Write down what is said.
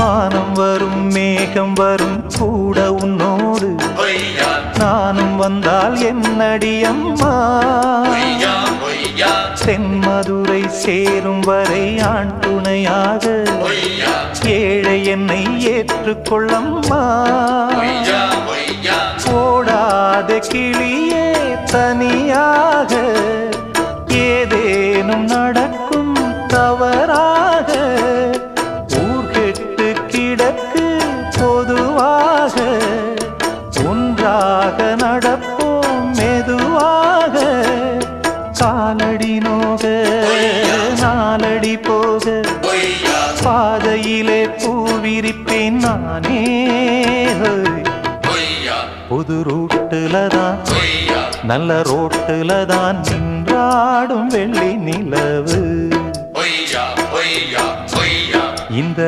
வானம் வரும் மேகம் வரும் கூட உன்னோடு நானும் வந்தால் என்னடி அம்மா தென்மதுரை சேரும் வரை ஆண் துணையாக ஏழை என்னை ஏற்றுக்கொள்ளம்மா ஓடாத கிளியே தனியாக ஏதேனும் நடக்கும் தவறாக ஊர்கெட்டு கிடக்கு பொதுவாக ஒன்றாக நடப்போம் மெதுவாக காலடி நோக நாலடி போக பாதையிலே பூவிரிப்பேன் நானே புது ரூட்டுலதான் நல்ல ரோட்டுலதான் நின்றாடும் வெள்ளி நிலவு இந்த